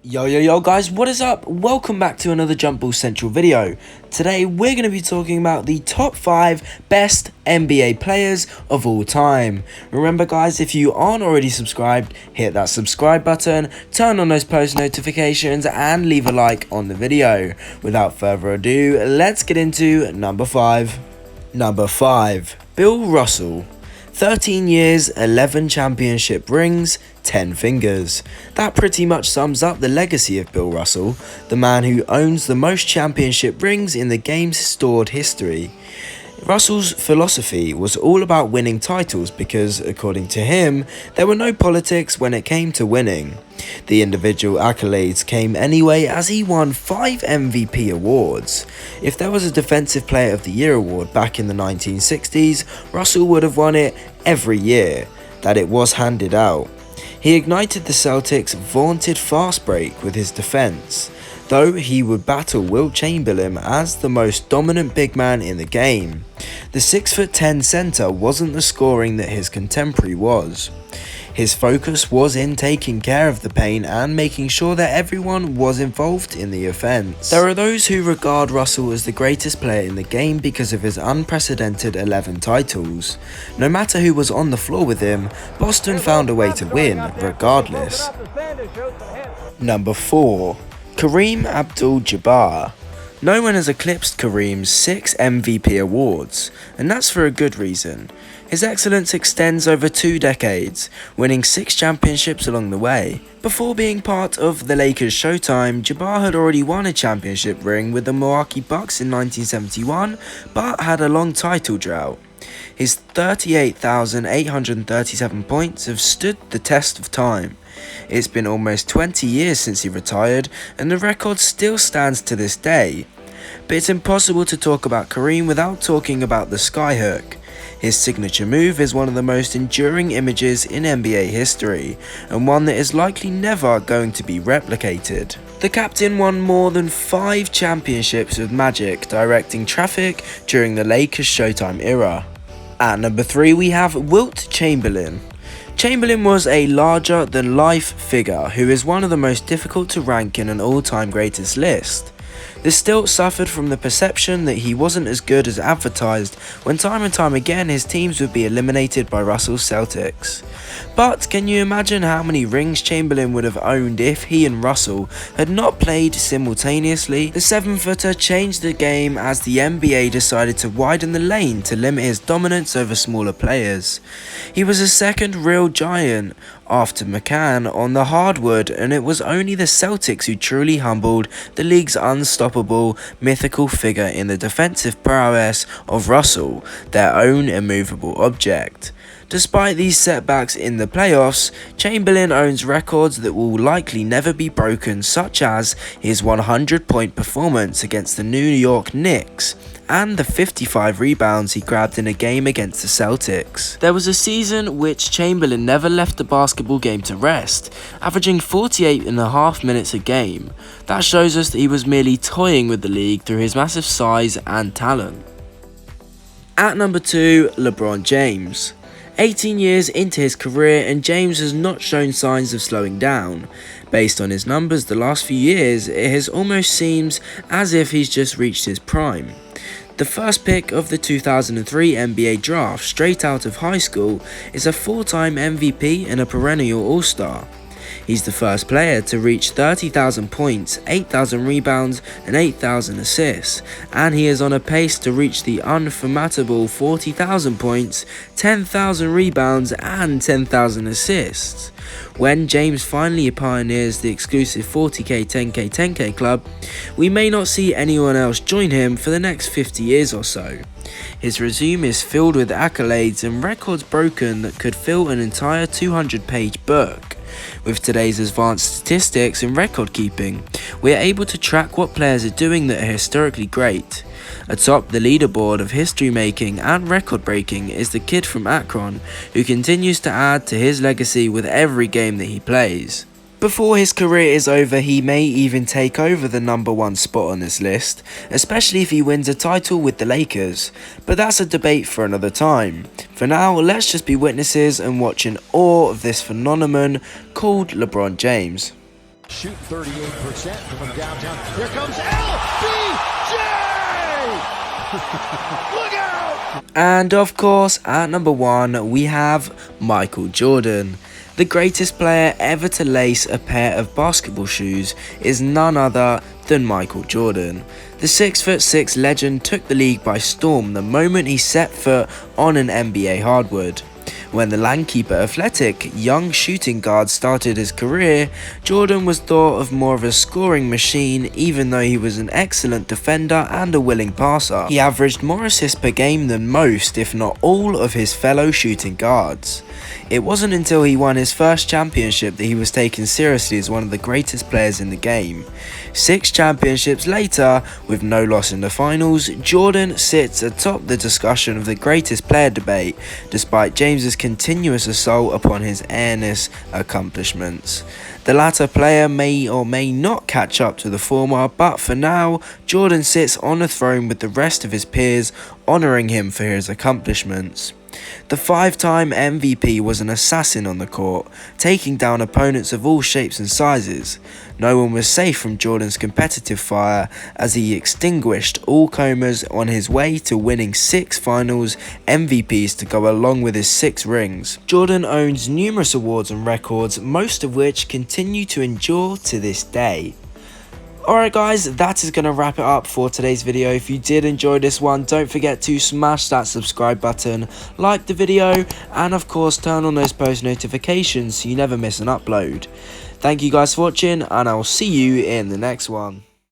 Yo guys, what is up? Welcome back to another Jump Ball Central video. Today we're going to be talking about the top 5 best NBA players of all time. Remember guys, if you aren't already subscribed, hit that subscribe button, turn on those post notifications and leave a like on the video. Without further ado, let's get into number 5. Number 5. Bill Russell. 13 years, 11 championship rings, 10 fingers. That pretty much sums up the legacy of Bill Russell, the man who owns the most championship rings in the game's stored history. Russell's philosophy was all about winning titles because, according to him, there were no politics when it came to winning. The individual accolades came anyway as he won 5 MVP awards. If there was a Defensive Player of the Year award back in the 1960s, Russell would have won it every year that it was handed out. He ignited the Celtics' vaunted fast break with his defense, though he would battle Wilt Chamberlain as the most dominant big man in the game. The 6'10" center wasn't the scoring that his contemporary was. His focus was in taking care of the paint and making sure that everyone was involved in the offense. There are those who regard Russell as the greatest player in the game because of his unprecedented 11 titles. No matter who was on the floor with him, Boston found a way to win, regardless. Number 4. Kareem AbdulJabbar. No one has eclipsed Kareem's 6 MVP awards, and that's for a good reason. His excellence extends over 2 decades, winning 6 championships along the way. Before being part of the Lakers' Showtime, Jabbar had already won a championship ring with the Milwaukee Bucks in 1971, but had a long title drought. His 38,837 points have stood the test of time. It's been almost 20 years since he retired, and the record still stands to this day. But it's impossible to talk about Kareem without talking about the skyhook. His signature move is one of the most enduring images in NBA history, and one that is likely never going to be replicated. The captain won more than 5 championships with Magic, directing traffic during the Lakers' Showtime era. At number 3 we have Wilt Chamberlain. Chamberlain was a larger-than-life figure who is one of the most difficult to rank in an all-time greatest list. This still suffered from the perception that he wasn't as good as advertised when time and time again his teams would be eliminated by Russell's Celtics. But can you imagine how many rings Chamberlain would have owned if he and Russell had not played simultaneously? The 7-footer changed the game as the NBA decided to widen the lane to limit his dominance over smaller players. He was a second real giant after McCann on the hardwood, and it was only the Celtics who truly humbled the league's unstoppable, mythical figure in the defensive prowess of Russell, their own immovable object. Despite these setbacks in the playoffs, Chamberlain owns records that will likely never be broken, such as his 100-point performance against the New York Knicks and the 55 rebounds he grabbed in a game against the Celtics. There was a season which Chamberlain never left the basketball game to rest, averaging 48.5 minutes a game. That shows us that he was merely toying with the league through his massive size and talent. At number 2, LeBron James. 18 years into his career, and James has not shown signs of slowing down. Based on his numbers the last few years, it has almost seems as if he's just reached his prime. The first pick of the 2003 NBA draft, straight out of high school, is a 4-time MVP and a perennial All-Star. He's the first player to reach 30,000 points, 8,000 rebounds and 8,000 assists, and he is on a pace to reach the unforgettable 40,000 points, 10,000 rebounds and 10,000 assists. When James finally pioneers the exclusive 40k, 10k, 10k club, we may not see anyone else join him for the next 50 years or so. His resume is filled with accolades and records broken that could fill an entire 200-page book. With today's advanced statistics and record keeping, we are able to track what players are doing that are historically great. Atop the leaderboard of history making and record breaking is the kid from Akron, who continues to add to his legacy with every game that he plays. Before his career is over, he may even take over the number 1 spot on this list, especially if he wins a title with the Lakers, but that's a debate for another time. For now, let's just be witnesses and watch in awe of this phenomenon called LeBron James. Shooting 38% from downtown. Here comes LBJ! Look out! And of course, at number 1, we have Michael Jordan. The greatest player ever to lace a pair of basketball shoes is none other than Michael Jordan. The 6'6" legend took the league by storm the moment he set foot on an NBA hardwood. When the lanky but athletic young shooting guard started his career, Jordan was thought of more of a scoring machine, even though he was an excellent defender and a willing passer. He averaged more assists per game than most, if not all, of his fellow shooting guards. It wasn't until he won his first championship that he was taken seriously as one of the greatest players in the game. 6 championships later, with no loss in the finals, Jordan sits atop the discussion of the greatest player debate, despite James's continuous assault upon his airness accomplishments. The latter player may or may not catch up to the former, but for now, Jordan sits on a throne with the rest of his peers, honouring him for his accomplishments. The 5-time MVP was an assassin on the court, taking down opponents of all shapes and sizes. No one was safe from Jordan's competitive fire, as he extinguished all comers on his way to winning 6 finals MVPs to go along with his 6 rings. Jordan owns numerous awards and records, most of which continue to endure to this day. Alright guys, that is going to wrap it up for today's video. If you did enjoy this one, don't forget to smash that subscribe button, like the video, and of course turn on those post notifications so you never miss an upload. Thank you guys for watching, and I will see you in the next one.